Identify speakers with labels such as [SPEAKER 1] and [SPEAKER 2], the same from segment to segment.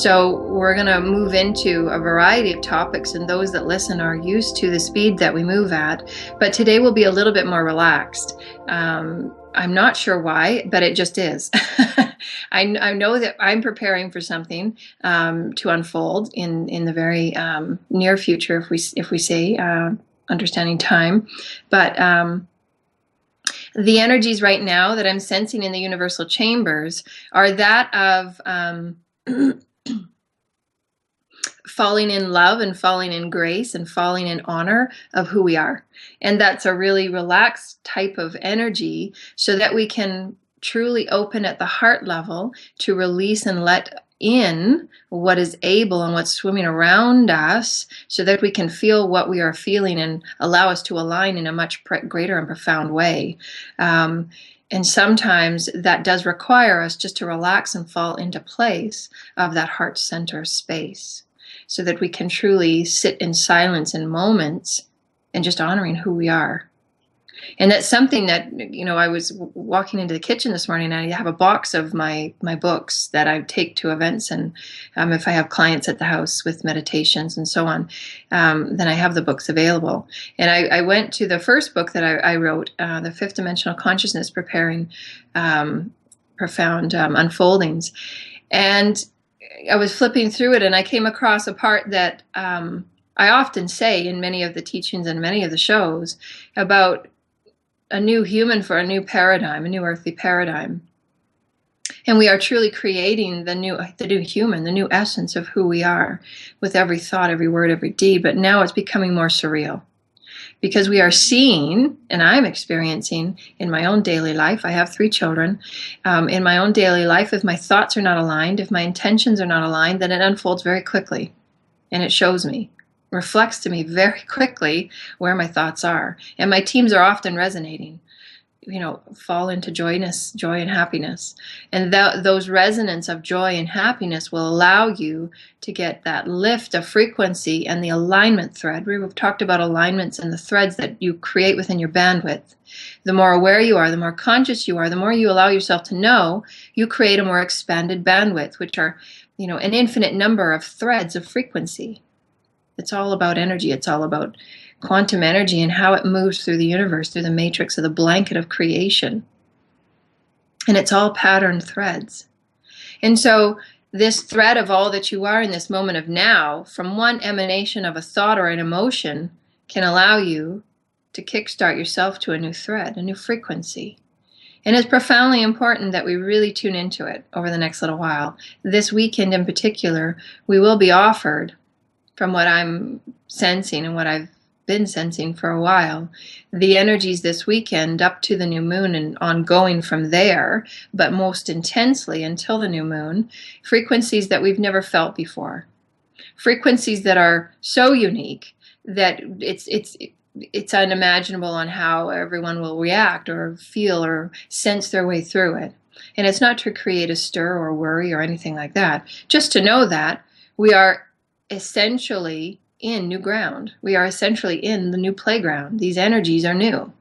[SPEAKER 1] So we're going to move into a variety of topics, and those that listen are used to the speed that we move at. But today will be a little bit more relaxed. I'm not sure why, but it just is. I know that I'm preparing for something to unfold in the very near future, if we say understanding time. But the energies right now that I'm sensing in the universal chambers are that of falling in love and falling in grace and falling in honor of who we are. And that's a really relaxed type of energy, so that we can truly open at the heart level to release and let in what is able and what's swimming around us, so that we can feel what we are feeling and allow us to align in a much greater and profound way. And sometimes that does require us just to relax and fall into place of that heart center space, so that we can truly sit in silence in moments and just honoring who we are. And that's something that, I was walking into the kitchen this morning, and I have a box of my books that I take to events, and if I have clients at the house with meditations and so on, then I have the books available. And I went to the first book that I wrote, The Fifth Dimensional Consciousness, Preparing Profound Unfoldings. And I was flipping through it, and I came across a part that I often say in many of the teachings and many of the shows about a new human for a new paradigm, a new earthly paradigm. And we are truly creating the new human, the new essence of who we are, with every thought, every word, every deed. But now it's becoming more surreal, because we are seeing, and I'm experiencing in my own daily life, I have 3 children, in my own daily life, if my thoughts are not aligned, if my intentions are not aligned, then it unfolds very quickly. And it shows me, reflects to me very quickly where my thoughts are. And my teams are often resonating, fall into joy and happiness. And those resonance of joy and happiness will allow you to get that lift of frequency and the alignment thread. We've talked about alignments and the threads that you create within your bandwidth. The more aware you are, the more conscious you are, the more you allow yourself to know, you create a more expanded bandwidth, which are, an infinite number of threads of frequency. It's all about energy. It's all about quantum energy and how it moves through the universe, through the matrix of the blanket of creation. And it's all patterned threads. And so this thread of all that you are in this moment of now, from one emanation of a thought or an emotion, can allow you to kickstart yourself to a new thread, a new frequency. And it's profoundly important that we really tune into it over the next little while. This weekend in particular, we will be offered, from what I'm sensing and what I've been sensing for a while, the energies this weekend up to the new moon and ongoing from there, but most intensely until the new moon, frequencies that we've never felt before. Frequencies that are so unique that it's unimaginable on how everyone will react or feel or sense their way through it. And it's not to create a stir or worry or anything like that, just to know that we are essentially in new ground. We are essentially in the new playground. These energies are new.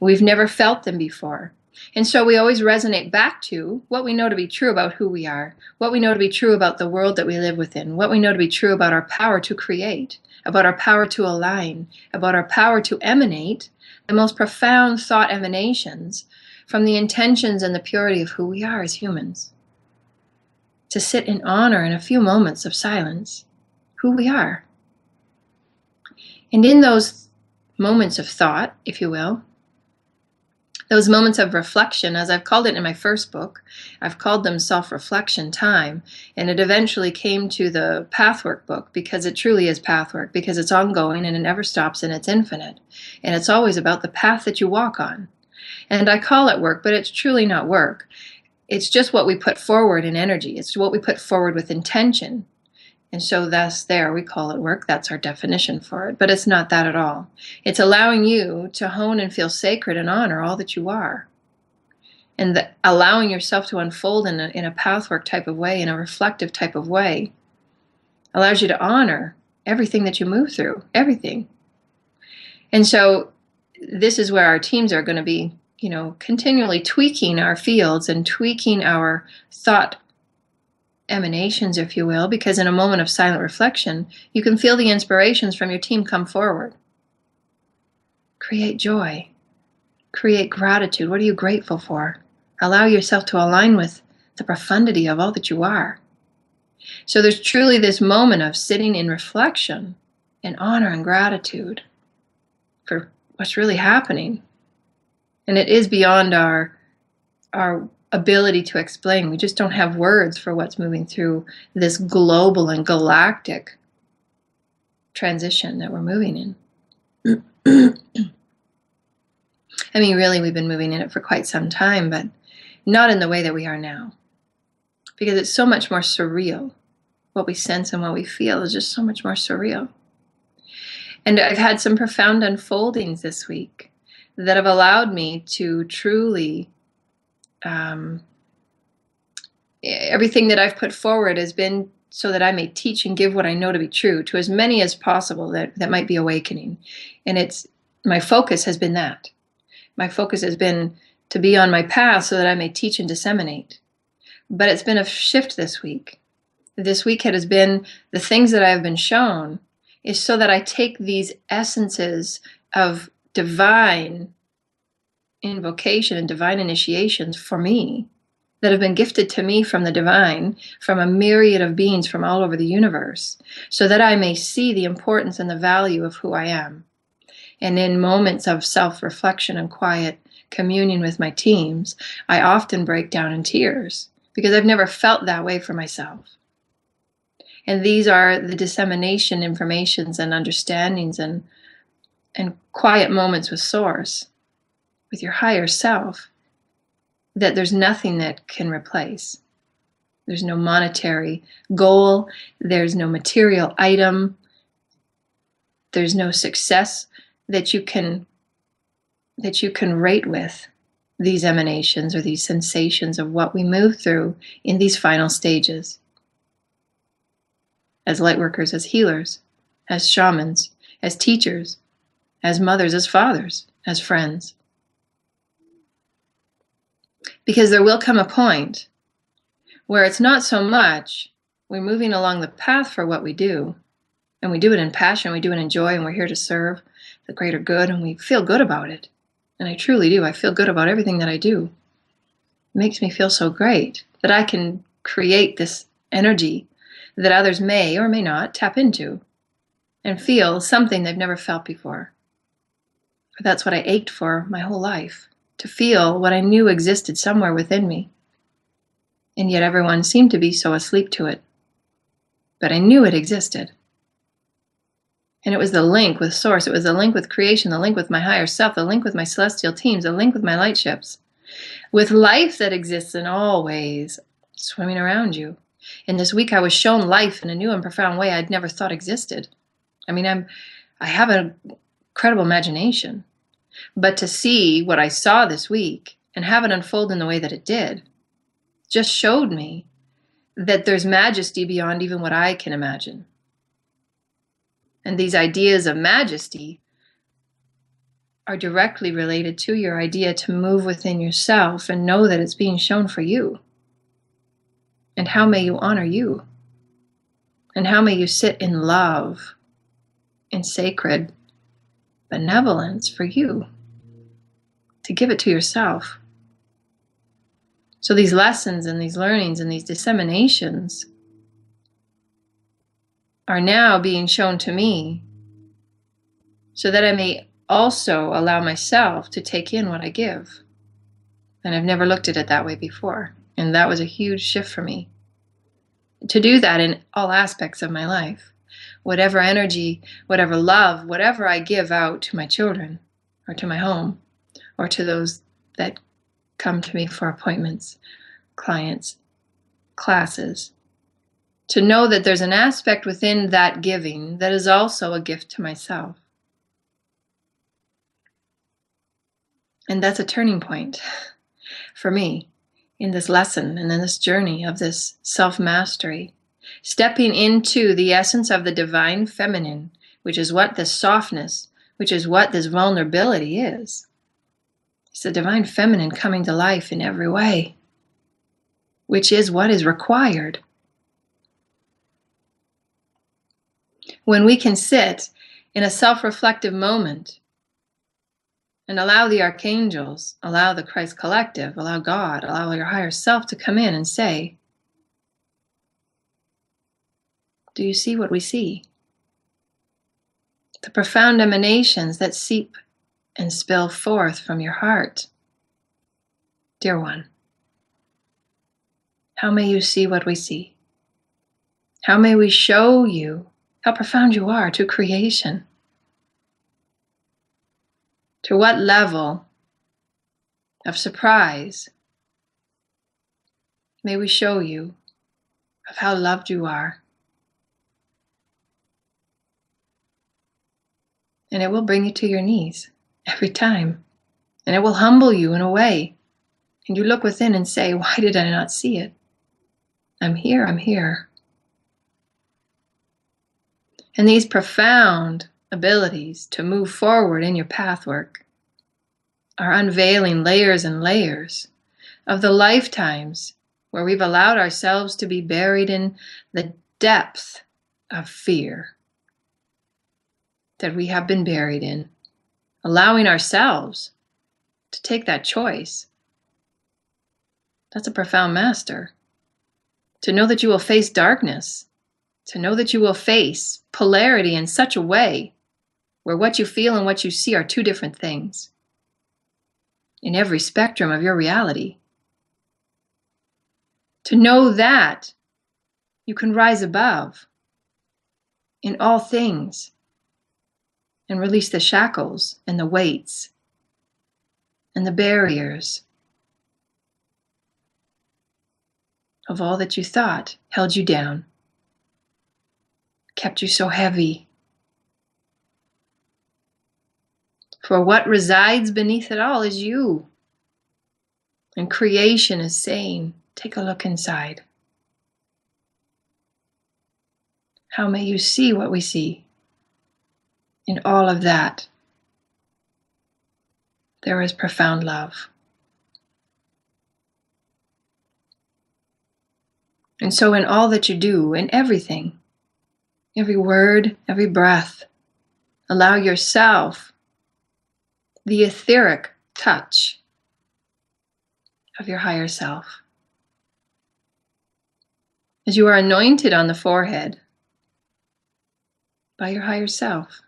[SPEAKER 1] We've never felt them before. And so we always resonate back to what we know to be true about who we are, what we know to be true about the world that we live within, what we know to be true about our power to create, about our power to align, about our power to emanate the most profound thought emanations from the intentions and the purity of who we are as humans. To sit in honor in a few moments of silence, who we are. And in those moments of thought, if you will, those moments of reflection, as I've called it in my first book, I've called them self-reflection time, and it eventually came to the pathwork book, because it truly is pathwork, because it's ongoing and it never stops and it's infinite. And it's always about the path that you walk on. And I call it work, but it's truly not work. It's just what we put forward in energy. It's what we put forward with intention. And so thus there, we call it work. That's our definition for it. But it's not that at all. It's allowing you to hone and feel sacred and honor all that you are. And allowing yourself to unfold in a pathwork type of way, in a reflective type of way, allows you to honor everything that you move through, everything. And so this is where our teams are going to be, continually tweaking our fields and tweaking our thought emanations, if you will, because in a moment of silent reflection, you can feel the inspirations from your team come forward. Create joy. Create gratitude. What are you grateful for? Allow yourself to align with the profundity of all that you are. So there's truly this moment of sitting in reflection and honor and gratitude for what's really happening. And it is beyond our ability to explain. We just don't have words for what's moving through this global and galactic transition that we're moving in. I mean, really, we've been moving in it for quite some time, but not in the way that we are now. Because it's so much more surreal. What we sense and what we feel is just so much more surreal. And I've had some profound unfoldings this week that have allowed me to truly, everything that I've put forward has been so that I may teach and give what I know to be true to as many as possible that might be awakening. And my focus has been that. My focus has been to be on my path so that I may teach and disseminate. But it's been a shift this week. This week it has been the things that I have been shown is so that I take these essences of divine invocation and divine initiations for me that have been gifted to me from the divine, from a myriad of beings from all over the universe, so that I may see the importance and the value of who I am. And in moments of self-reflection and quiet communion with my teams, I often break down in tears because I've never felt that way for myself. And these are the dissemination informations and understandings and quiet moments with Source, with your higher self, that there's nothing that can replace. There's no monetary goal. There's no material item. There's no success that you can rate with these emanations or these sensations of what we move through in these final stages. As lightworkers, as healers, as shamans, as teachers, as mothers, as fathers, as friends. Because there will come a point where it's not so much we're moving along the path for what we do, and we do it in passion, we do it in joy, and we're here to serve the greater good, and we feel good about it. And I truly do. I feel good about everything that I do. It makes me feel so great that I can create this energy that others may or may not tap into and feel something they've never felt before. For that's what I ached for my whole life, to feel what I knew existed somewhere within me. And yet everyone seemed to be so asleep to it. But I knew it existed. And it was the link with Source. It was the link with creation, the link with my higher self, the link with my celestial teams, the link with my light ships, with life that exists in all ways, swimming around you. And this week I was shown life in a new and profound way I'd never thought existed. I mean, I have an incredible imagination. But to see what I saw this week and have it unfold in the way that it did just showed me that there's majesty beyond even what I can imagine. And these ideas of majesty are directly related to your idea to move within yourself and know that it's being shown for you. And how may you honor you? And how may you sit in love, in sacred benevolence for you, to give it to yourself. So these lessons and these learnings and these disseminations are now being shown to me so that I may also allow myself to take in what I give. And I've never looked at it that way before. And that was a huge shift for me. To do that in all aspects of my life. Whatever energy, whatever love, whatever I give out to my children, or to my home, or to those that come to me for appointments, clients, classes. To know that there's an aspect within that giving that is also a gift to myself. And that's a turning point for me in this lesson and in this journey of this self-mastery. Stepping into the essence of the divine feminine, which is what this softness, which is what this vulnerability is. It's the divine feminine coming to life in every way, which is what is required When we can sit in a self-reflective moment and allow the archangels, allow the Christ collective, allow God, allow your higher self to come in and say, do you see what we see? The profound emanations that seep and spill forth from your heart. Dear one, how may you see what we see? How may we show you how profound you are to creation? To what level of surprise may we show you of how loved you are? And it will bring you to your knees every time. And it will humble you in a way. And you look within and say, why did I not see it? I'm here, I'm here. And these profound abilities to move forward in your pathwork are unveiling layers and layers of the lifetimes where we've allowed ourselves to be buried in the depth of fear that we have been buried in, allowing ourselves to take that choice. That's a profound master. To know that you will face darkness, to know that you will face polarity in such a way where what you feel and what you see are two different things in every spectrum of your reality. To know that you can rise above in all things and release the shackles and the weights and the barriers of all that you thought held you down, kept you so heavy. For what resides beneath it all is you. And creation is saying, take a look inside. How may you see what we see? In all of that, there is profound love. And so in all that you do, in everything, every word, every breath, allow yourself the etheric touch of your higher self. As you are anointed on the forehead by your higher self,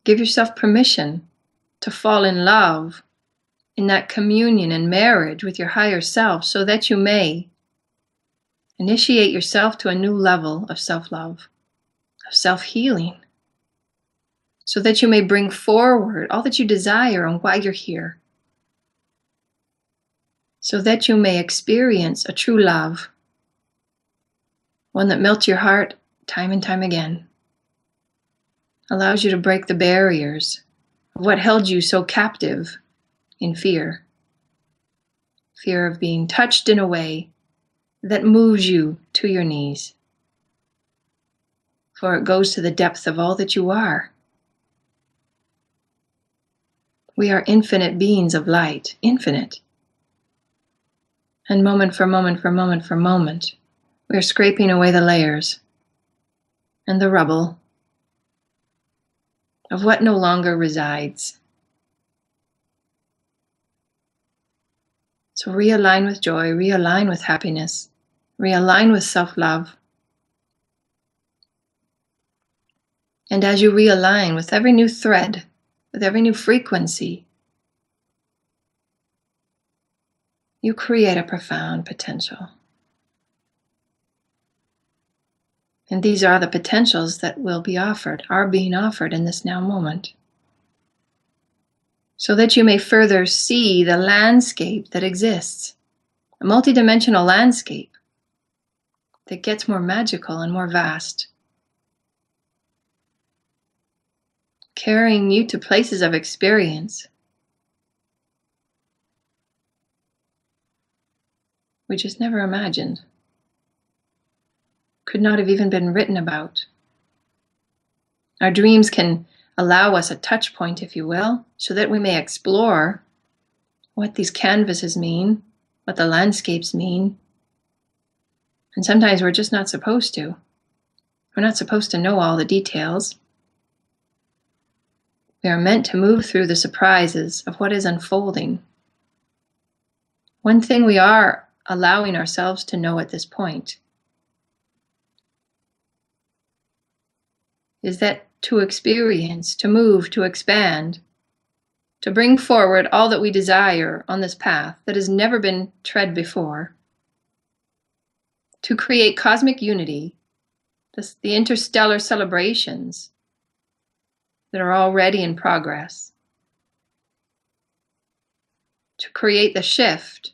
[SPEAKER 1] give yourself permission to fall in love in that communion and marriage with your higher self so that you may initiate yourself to a new level of self-love, of self-healing, so that you may bring forward all that you desire and why you're here, so that you may experience a true love, one that melts your heart time and time again, allows you to break the barriers of what held you so captive in fear. Fear of being touched in a way that moves you to your knees. For it goes to the depth of all that you are. We are infinite beings of light, infinite. And moment for moment for moment for moment, we are scraping away the layers and the rubble of what no longer resides. So realign with joy, realign with happiness, realign with self-love. And as you realign with every new thread, with every new frequency, you create a profound potential. And these are the potentials that will be offered, are being offered in this now moment. So that you may further see the landscape that exists, a multidimensional landscape that gets more magical and more vast, carrying you to places of experience we just never imagined, could not have even been written about. Our dreams can allow us a touch point, if you will, so that we may explore what these canvases mean, what the landscapes mean. And sometimes we're just not supposed to. We're not supposed to know all the details. We are meant to move through the surprises of what is unfolding. One thing we are allowing ourselves to know at this point is that to experience, to move, to expand, to bring forward all that we desire on this path that has never been tread before, to create cosmic unity, the interstellar celebrations that are already in progress, to create the shift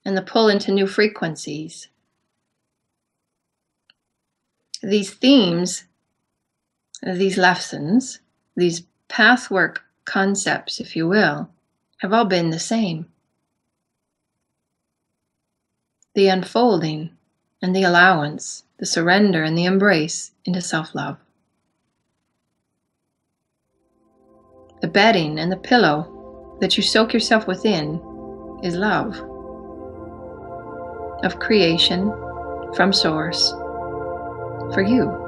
[SPEAKER 1] and the pull into new frequencies. These themes, these lessons, these pathwork concepts, if you will, have all been the same. The unfolding and the allowance, the surrender and the embrace into self-love. The bedding and the pillow that you soak yourself within is love of creation from source for you.